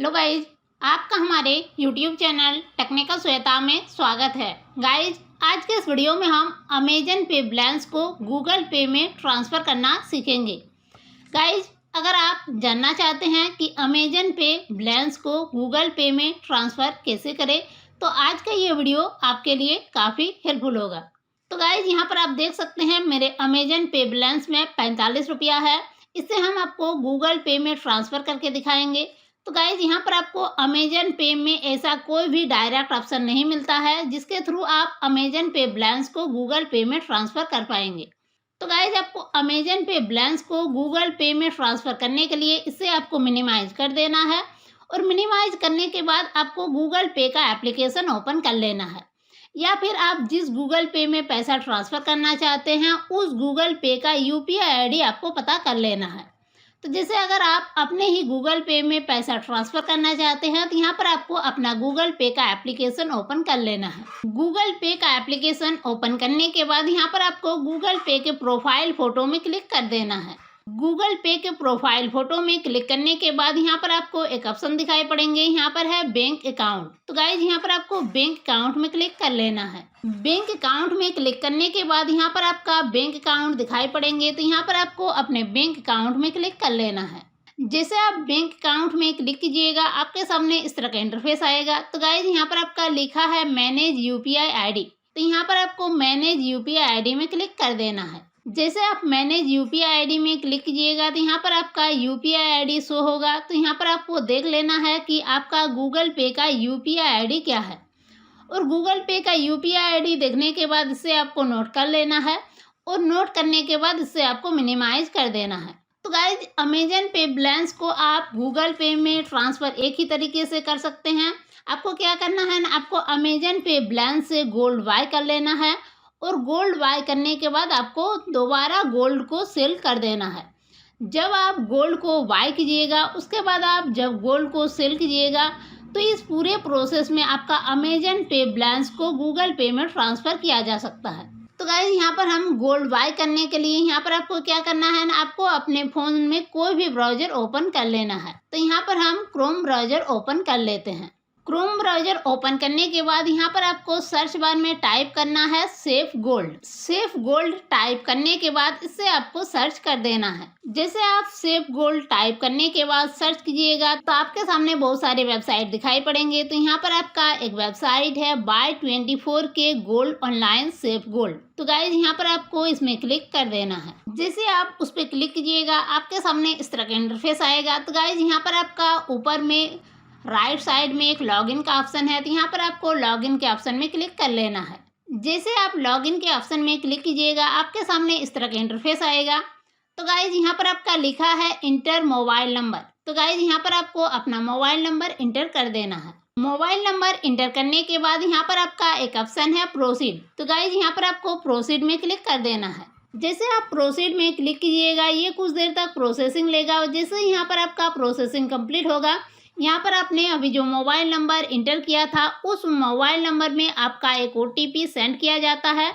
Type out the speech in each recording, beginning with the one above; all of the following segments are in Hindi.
हेलो गाइज, आपका हमारे यूट्यूब चैनल टेक्निकल श्वेता में स्वागत है। गाइज, आज के इस वीडियो में हम अमेजन पे बैलेंस को गूगल पे में ट्रांसफ़र करना सीखेंगे। गाइज, अगर आप जानना चाहते हैं कि अमेजन पे बैलेंस को गूगल पे में ट्रांसफ़र कैसे करें, तो आज का ये वीडियो आपके लिए काफ़ी हेल्पफुल होगा। तो गाइज, यहाँ पर आप देख सकते हैं मेरे अमेजन पे बैलेंस में 45 रुपया है। इससे हम आपको गूगल पे में ट्रांसफ़र करके दिखाएंगे। तो गाइज, यहाँ पर आपको अमेजन पे में ऐसा कोई भी डायरेक्ट ऑप्शन नहीं मिलता है जिसके थ्रू आप अमेजन पे बैलेंस को गूगल पे में ट्रांसफ़र कर पाएंगे। तो गाइज, आपको अमेजन पे बैलेंस को गूगल पे में ट्रांसफ़र करने के लिए इसे आपको मिनिमाइज कर देना है और मिनिमाइज करने के बाद आपको गूगल पे का एप्लीकेशन ओपन कर लेना है, या फिर आप जिस गूगल पे में पैसा ट्रांसफ़र करना चाहते हैं उस गूगल पे का यूपीआई आईडी आपको पता कर लेना है। तो जैसे अगर आप अपने ही गूगल पे में पैसा ट्रांसफ़र करना चाहते हैं तो यहाँ पर आपको अपना गूगल पे का एप्लीकेशन ओपन कर लेना है। गूगल पे का एप्लीकेशन ओपन करने के बाद यहाँ पर आपको गूगल पे के प्रोफाइल फ़ोटो में क्लिक कर देना है। गूगल पे के प्रोफाइल फ़ोटो में क्लिक करने के बाद यहाँ पर आपको एक ऑप्शन दिखाई पड़ेंगे, यहाँ पर है बैंक अकाउंट। तो गाइज, यहाँ पर आपको बैंक अकाउंट में क्लिक कर लेना है। बैंक अकाउंट में क्लिक करने के बाद यहाँ पर आपका बैंक अकाउंट दिखाई पड़ेंगे, तो यहाँ पर आपको अपने बैंक अकाउंट में क्लिक कर लेना है। जैसे आप बैंक अकाउंट में क्लिक कीजिएगा आपके सामने इस तरह का इंटरफेस आएगा। तो गाइज, यहाँ पर आपका लिखा है मैनेज यूपीआई आईडी, तो यहाँ पर आपको मैनेज यूपीआई आईडी में क्लिक कर देना है। जैसे आप मैनेज यूपीआई आईडी में क्लिक कीजिएगा तो यहाँ पर आपका यूपीआई आईडी शो होगा। तो यहाँ पर आपको देख लेना है कि आपका गूगल पे का यूपीआई आईडी क्या है, और गूगल पे का यूपीआई आईडी देखने के बाद इसे आपको नोट कर लेना है, और नोट करने के बाद इसे आपको मिनिमाइज कर देना है। तो गाइज, अमेजन पे बैलेंस को आप गूगल पे में ट्रांसफ़र एक ही तरीके से कर सकते हैं। आपको क्या करना है ना, आपको अमेजन पे बैलेंस से गोल्ड बाय कर लेना है, और गोल्ड बाय करने के बाद आपको दोबारा गोल्ड को सेल कर देना है। जब आप गोल्ड को बाय कीजिएगा उसके बाद आप जब गोल्ड को सेल कीजिएगा तो इस पूरे प्रोसेस में आपका अमेजन पे बैलेंस को गूगल पे में ट्रांसफ़र किया जा सकता है। तो गाइस, यहाँ पर हम गोल्ड बाय करने के लिए यहाँ पर आपको क्या करना है ना, आपको अपने फ़ोन में कोई भी ब्राउज़र ओपन कर लेना है। तो यहाँ पर हम क्रोम ब्राउज़र ओपन कर लेते हैं। क्रोम ब्राउज़र ओपन करने के बाद यहाँ पर आपको सर्च बार में टाइप करना है safe gold. Safe gold type करने के बाद इससे आपको सर्च कर देना है। जैसे आप सेफ गोल्ड टाइप करने के बाद सर्च कीजिएगा तो आपके सामने बहुत सारे वेबसाइट दिखाई पड़ेंगे। तो यहाँ पर आपका एक वेबसाइट है Buy24K gold online safe gold. तो गाइज, यहाँ पर आपको इसमें क्लिक कर देना है। जैसे आप उस पर क्लिक कीजिएगा आपके सामने इस तरह का इंटरफेस आएगा। तो गाइज, यहाँ पर आपका ऊपर में राइट साइड में एक लॉगिन का ऑप्शन है, तो यहाँ पर आपको लॉगिन के ऑप्शन में क्लिक कर लेना है। जैसे आप लॉगिन के ऑप्शन में क्लिक कीजिएगा आपके सामने इस तरह का इंटरफेस आएगा। तो गाइज, यहाँ पर आपका लिखा है इंटर मोबाइल नंबर। तो गाइज, यहाँ पर आपको अपना मोबाइल नंबर इंटर कर देना है। मोबाइल नंबर इंटर करने के बाद यहाँ पर आपका एक ऑप्शन है प्रोसीड। तो गाइज, यहाँ पर आपको प्रोसीड में क्लिक कर देना है। जैसे आप प्रोसीड में क्लिक कीजिएगा ये कुछ देर तक प्रोसेसिंग लेगा, और जैसे यहाँ पर आपका प्रोसेसिंग कंप्लीट होगा यहाँ पर आपने अभी जो मोबाइल नंबर इंटर किया था उस मोबाइल नंबर में आपका एक ओटीपी सेंड किया जाता है।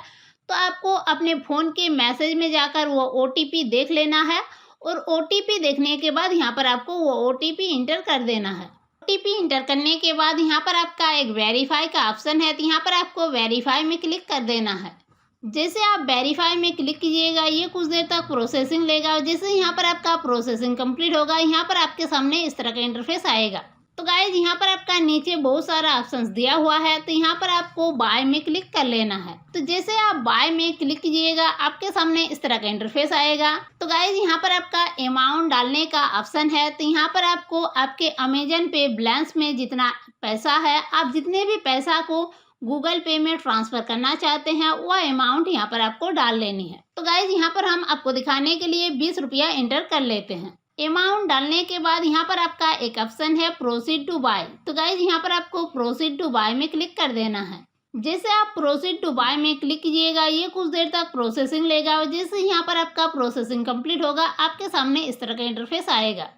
तो आपको अपने फ़ोन के मैसेज में जाकर वो ओटीपी देख लेना है, और ओटीपी देखने के बाद यहाँ पर आपको वो ओटीपी इंटर कर देना है। ओटीपी इंटर करने के बाद यहाँ पर आपका एक वेरीफाई का ऑप्शन है, तो यहाँ पर आपको वेरीफाई में क्लिक कर देना है। जैसे आप वेरीफाई में क्लिक कीजिएगा ये कुछ देर तक प्रोसेसिंग लेगा, और जैसे यहाँ पर आपका प्रोसेसिंग कंप्लीट होगा यहाँ पर आपके सामने इस तरह का इंटरफेस आएगा। तो गाइज, यहाँ पर आपका नीचे बहुत सारा ऑप्शंस दिया हुआ है, तो यहाँ पर आपको बाय में क्लिक कर लेना है। तो जैसे आप बाय में क्लिक कीजिएगा आपके सामने इस तरह का इंटरफेस आएगा। तो गाइज, यहाँ पर आपका अमाउंट डालने का ऑप्शन है, तो यहाँ पर आपको आपके अमेजन पे बैलेंस में जितना पैसा है, आप जितने भी पैसा को गूगल पे में ट्रांसफ़र करना चाहते हैं वह अमाउंट यहाँ पर आपको डाल लेनी है। तो गाइज, यहाँ पर हम आपको दिखाने के लिए 20 रुपया इंटर कर लेते हैं। अमाउंट डालने के बाद यहाँ पर आपका एक ऑप्शन है प्रोसीड टू बाय। तो गाइज, यहाँ पर आपको प्रोसीड टू बाय में क्लिक कर देना है। जैसे आप प्रोसीड टू बाय में क्लिक कीजिएगा ये कुछ देर तक प्रोसेसिंग लेगा, और जैसे यहाँ पर आपका प्रोसेसिंग कंप्लीट होगा आपके सामने इस तरह का इंटरफेस आएगा।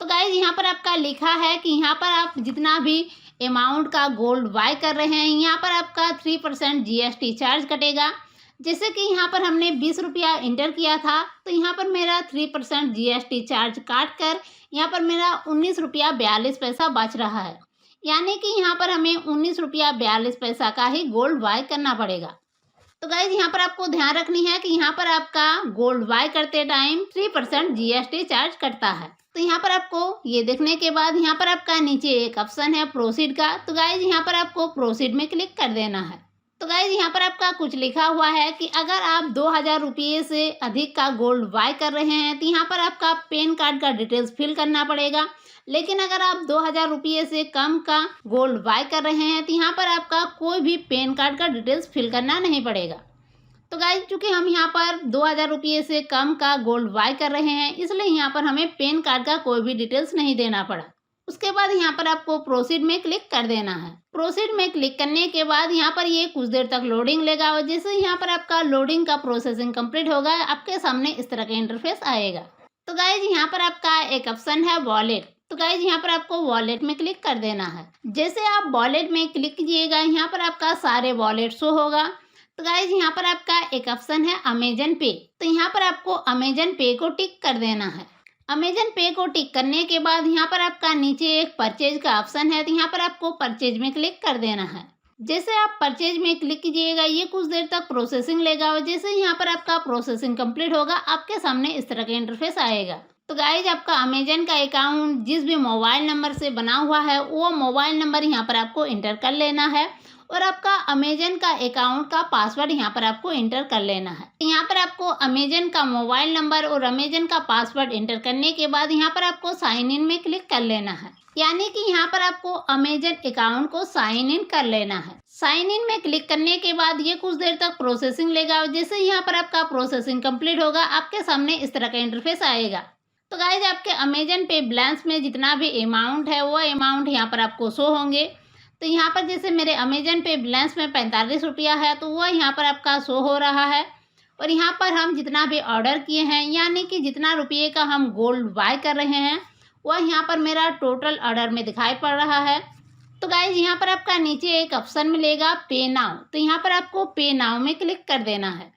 तो गाइज, यहाँ पर आपका लिखा है कि यहाँ पर आप जितना भी अमाउंट का गोल्ड बाय कर रहे हैं यहाँ पर आपका 3% जीएसटी चार्ज कटेगा। जैसे कि यहाँ पर हमने 20 रुपया इंटर किया था, तो यहाँ पर मेरा 3% GST चार्ज काट कर यहाँ पर मेरा 19 रुपया 42 पैसा बच रहा है। यानी कि यहाँ पर हमें 19 रुपया 42 पैसा का ही गोल्ड बाय करना पड़ेगा। तो गाइज यहाँ पर आपको ध्यान रखनी है कि यहाँ पर आपका गोल्ड बाय करते टाइम 3% GST चार्ज कटता है। तो यहाँ पर आपको ये देखने के बाद यहाँ पर आपका नीचे एक ऑप्शन है प्रोसीड का, तो गाइज यहाँ पर आपको प्रोसीड में क्लिक कर देना है। तो गाइज यहाँ पर आपका कुछ लिखा हुआ है कि अगर आप 2000 रुपये से अधिक का गोल्ड बाय कर रहे हैं तो यहाँ पर आपका पैन कार्ड का डिटेल्स फिल करना पड़ेगा। लेकिन अगर आप 2000 रुपये से कम का गोल्ड बाय कर रहे हैं तो यहाँ पर आपका कोई भी पैन कार्ड का डिटेल्स फिल करना नहीं पड़ेगा। तो गाइज चूँकि हम यहाँ पर 2000 रुपये से कम का गोल्ड बाय कर रहे हैं, इसलिए यहाँ पर हमें पैन कार्ड का कोई भी डिटेल्स नहीं देना पड़ा। उसके बाद यहाँ पर आपको प्रोसीड में क्लिक कर देना है। प्रोसीड में क्लिक करने के बाद यहाँ पर ये कुछ देर तक लोडिंग लेगा और जैसे यहाँ पर आपका लोडिंग का प्रोसेसिंग कंप्लीट होगा, आपके सामने इस तरह का इंटरफेस आएगा। तो गाइज यहाँ पर आपका एक ऑप्शन है वॉलेट, तो गाइज यहाँ पर आपको वॉलेट में क्लिक कर देना है। जैसे आप वॉलेट में क्लिक कीजिएगा, यहाँ पर आपका सारे वॉलेट शो होगा। तो गाइज यहाँ पर आपका एक ऑप्शन है अमेजन पे, तो यहाँ पर आपको अमेजन पे को टिक कर देना है। अमेजन पे को टिक करने के बाद यहाँ पर आपका नीचे एक परचेज का ऑप्शन है, तो यहाँ पर आपको परचेज में क्लिक कर देना है। जैसे आप परचेज में क्लिक कीजिएगा, ये कुछ देर तक प्रोसेसिंग लेगा और जैसे यहाँ पर आपका प्रोसेसिंग कंप्लीट होगा, आपके सामने इस तरह का इंटरफेस आएगा। तो गाइज आपका अमेजन का अकाउंट जिस भी मोबाइल नंबर से बना हुआ है, वो मोबाइल नंबर यहाँ पर आपको इंटर कर लेना है और आपका अमेजन का अकाउंट का पासवर्ड यहाँ पर आपको इंटर कर लेना है। यहाँ पर आपको अमेजन का मोबाइल नंबर और अमेजन का पासवर्ड इंटर करने के बाद यहाँ पर आपको साइन इन में क्लिक कर लेना है। यानी कि यहाँ पर आपको अमेजन अकाउंट को साइन इन कर लेना है। साइन इन में क्लिक करने के बाद ये कुछ देर तक प्रोसेसिंग लेगा और जैसे यहाँ पर आपका प्रोसेसिंग कंप्लीट होगा, आपके सामने इस तरह का इंटरफेस आएगा। तो गाइज आपके अमेजन पे बैलेंस में जितना भी अमाउंट है, वो अमाउंट यहाँ पर आपको शो होंगे। तो यहाँ पर जैसे मेरे अमेजन पे बैलेंस में 45 रुपया है, तो वह यहाँ पर आपका शो हो रहा है। और यहाँ पर हम जितना भी ऑर्डर किए हैं, यानी कि जितना रुपये का हम गोल्ड बाय कर रहे हैं, वह यहाँ पर मेरा टोटल ऑर्डर में दिखाई पड़ रहा है। तो गाइज यहाँ पर आपका नीचे एक ऑप्शन मिलेगा पे नाउ, तो यहाँ पर आपको पे नाउ में क्लिक कर देना है।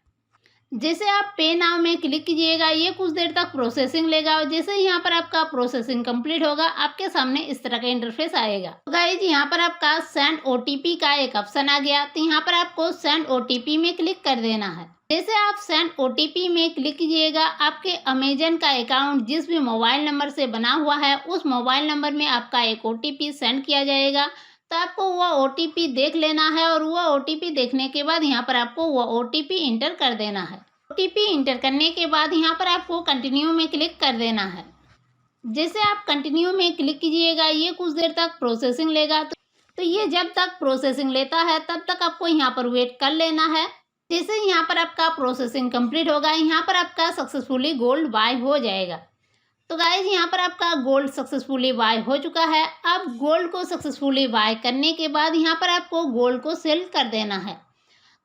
जैसे आप पे नाउ में क्लिक कीजिएगा, ये कुछ देर तक प्रोसेसिंग लेगा और जैसे यहाँ पर आपका प्रोसेसिंग कंप्लीट होगा, आपके सामने इस तरह का इंटरफेस आएगा। तो गाइज यहाँ पर आपका सेंड OTP का एक ऑप्शन आ गया, तो यहाँ पर आपको सेंड OTP में क्लिक कर देना है। जैसे आप सेंड OTP में क्लिक कीजिएगा, आपके अमेजन का अकाउंट जिस भी मोबाइल नंबर से बना हुआ है, उस मोबाइल नंबर में आपका एक OTP सेंड किया जाएगा। तो आपको वह OTP देख लेना है और वह OTP देखने के बाद यहाँ पर आपको वह OTP इंटर कर देना है। OTP इंटर करने के बाद यहाँ पर आपको कंटिन्यू में क्लिक कर देना है। जैसे आप कंटिन्यू में क्लिक कीजिएगा, ये कुछ देर तक प्रोसेसिंग लेगा। तो ये जब तक प्रोसेसिंग लेता है, तब तक आपको यहाँ पर वेट कर लेना है। जैसे यहाँ पर आपका प्रोसेसिंग कंप्लीट होगा, यहाँ पर आपका सक्सेसफुली गोल्ड बाय हो जाएगा। तो गाइज यहाँ पर आपका गोल्ड सक्सेसफुली बाय हो चुका है। अब गोल्ड को सक्सेसफुली बाय करने के बाद यहाँ पर आपको गोल्ड को सेल कर देना है।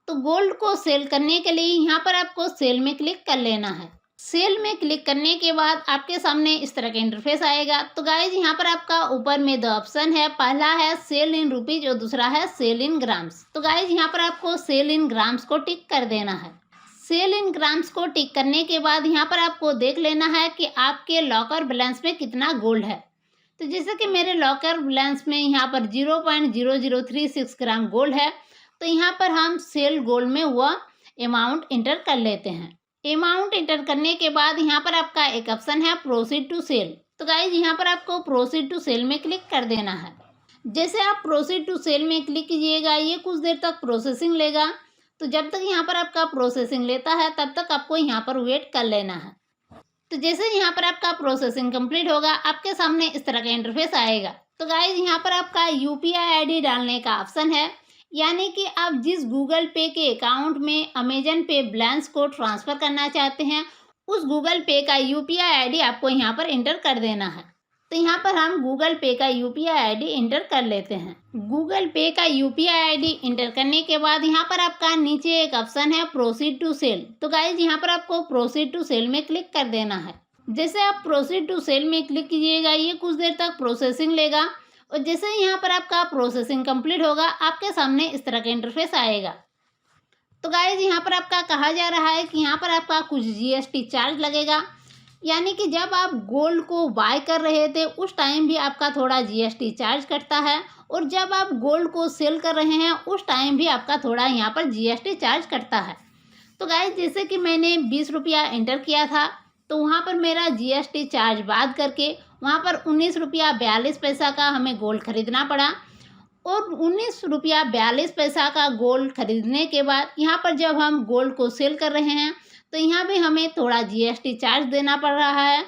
तो गोल्ड को सेल करने के लिए यहाँ पर आपको सेल में क्लिक कर लेना है। सेल में क्लिक करने के बाद आपके सामने इस तरह का इंटरफेस आएगा। तो गाइज यहाँ पर आपका ऊपर में दो ऑप्शन है, पहला है सेल इन रुपीज और दूसरा है सेल इन ग्राम्स। तो गाइज यहाँ पर आपको सेल इन ग्राम्स को टिक कर देना है। सेल इन ग्राम्स को टिक करने के बाद यहाँ पर आपको देख लेना है कि आपके लॉकर बैलेंस में कितना गोल्ड है। तो जैसे कि मेरे लॉकर बैलेंस में यहाँ पर 0.0036 ग्राम गोल्ड है, तो यहाँ पर हम सेल गोल्ड में वह अमाउंट इंटर कर लेते हैं। अमाउंट इंटर करने के बाद यहाँ पर आपका एक ऑप्शन है प्रोसीड टू सेल। तो गाइज यहाँ पर आपको प्रोसीड टू सेल में क्लिक कर देना है। जैसे आप प्रोसीड टू सेल में क्लिक कीजिएगा, ये कुछ देर तक प्रोसेसिंग लेगा। तो जब तक यहाँ पर आपका प्रोसेसिंग लेता है, तब तक आपको यहाँ पर वेट कर लेना है। तो जैसे यहाँ पर आपका प्रोसेसिंग कंप्लीट होगा, आपके सामने इस तरह का इंटरफेस आएगा। तो गाइज यहाँ पर आपका UPI ID डालने का ऑप्शन है, यानी कि आप जिस गूगल पे के अकाउंट में अमेजन पे बैलेंस को ट्रांसफ़र करना चाहते हैं, उस गूगल पे का UPI ID आपको यहाँ पर इंटर कर देना है। तो यहाँ पर हम गूगल पे का UPI ID इंटर कर लेते हैं। गूगल पे का UPI ID इंटर करने के बाद यहाँ पर आपका नीचे एक ऑप्शन है प्रोसीड टू सेल। तो गाइज यहाँ पर आपको प्रोसीड टू सेल में क्लिक कर देना है। जैसे आप प्रोसीड टू सेल में क्लिक कीजिएगा, ये कुछ देर तक प्रोसेसिंग लेगा और जैसे यहाँ पर आपका प्रोसेसिंग कंप्लीट होगा, आपके सामने इस तरह का इंटरफेस आएगा। तो गाइज यहाँ पर आपका कहा जा रहा है कि यहाँ पर आपका कुछ जीएसटी चार्ज लगेगा, यानी कि जब आप गोल्ड को बाय कर रहे थे उस टाइम भी आपका थोड़ा जीएसटी चार्ज कटता है, और जब आप गोल्ड को सेल कर रहे हैं उस टाइम भी आपका थोड़ा यहाँ पर जीएसटी चार्ज कटता है। तो गाइज जैसे कि मैंने 20 रुपया एंटर किया था, तो वहाँ पर मेरा जीएसटी चार्ज बाद करके वहाँ पर 19 रुपया 42 पैसा का हमें गोल्ड खरीदना पड़ा। और 19 रुपया 42 पैसा का गोल्ड खरीदने के बाद यहाँ पर जब हम गोल्ड को सेल कर रहे हैं तो यहाँ भी हमें थोड़ा जीएसटी चार्ज देना पड़ रहा है।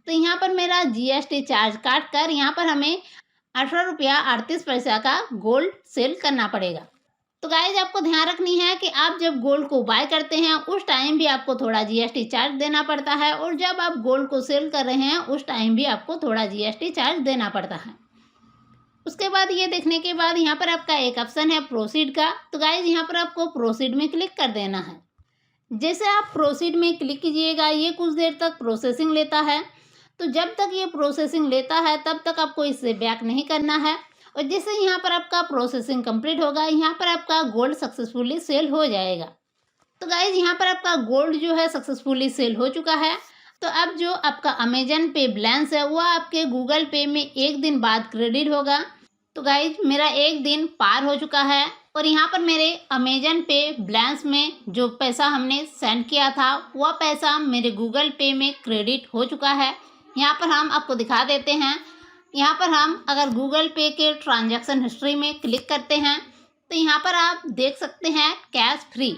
तो यहाँ पर मेरा जीएसटी चार्ज काट कर यहाँ पर हमें 18 रुपया 38 पैसा का गोल्ड सेल करना पड़ेगा। तो गाइज आपको ध्यान रखनी है कि आप जब गोल्ड को बाय करते हैं उस टाइम भी आपको थोड़ा जीएसटी चार्ज देना पड़ता है, और जब आप गोल्ड को सेल कर रहे हैं उस टाइम भी आपको थोड़ा जीएसटी चार्ज देना पड़ता है। उसके बाद ये देखने के बाद यहाँ पर आपका एक ऑप्शन है प्रोसीड का। तो गाइज यहाँ पर आपको प्रोसीड में क्लिक कर देना है। जैसे आप प्रोसीड में क्लिक कीजिएगा ये कुछ देर तक प्रोसेसिंग लेता है। तो जब तक ये प्रोसेसिंग लेता है तब तक आपको इससे बैक नहीं करना है, और जैसे यहाँ पर आपका प्रोसेसिंग कंप्लीट होगा यहाँ पर आपका गोल्ड सक्सेसफुली सेल हो जाएगा। तो गाइज यहाँ पर आपका गोल्ड जो है सक्सेसफुली सेल हो चुका है। तो अब जो आपका अमेजन पे बैलेंस है वह आपके गूगल पे में एक दिन बाद क्रेडिट होगा। तो गाइज मेरा एक दिन पार हो चुका है, और यहाँ पर मेरे अमेजन पे बैलेंस में जो पैसा हमने सेंड किया था वह पैसा मेरे गूगल पे में क्रेडिट हो चुका है। यहाँ पर हम आपको दिखा देते हैं। यहाँ पर हम अगर गूगल पे के ट्रांजैक्शन हिस्ट्री में क्लिक करते हैं तो यहाँ पर आप देख सकते हैं कैश फ्री।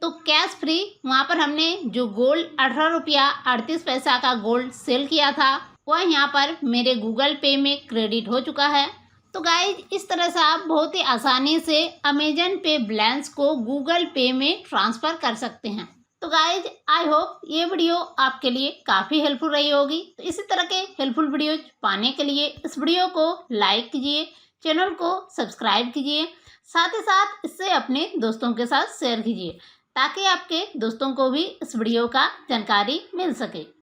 तो कैश फ्री वहाँ पर हमने जो गोल्ड 18 रुपया 38 पैसा का गोल्ड सेल किया था वह यहाँ पर मेरे गूगल पे में क्रेडिट हो चुका है। तो गाइज इस तरह से आप बहुत ही आसानी से अमेजन पे बैलेंस को गूगल पे में ट्रांसफ़र कर सकते हैं। तो गाइज आई होप ये वीडियो आपके लिए काफ़ी हेल्पफुल रही होगी। तो इसी तरह के हेल्पफुल वीडियोज पाने के लिए इस वीडियो को लाइक कीजिए, चैनल को सब्सक्राइब कीजिए, साथ ही साथ इससे अपने दोस्तों के साथ शेयर कीजिए ताकि आपके दोस्तों को भी इस वीडियो का जानकारी मिल सके।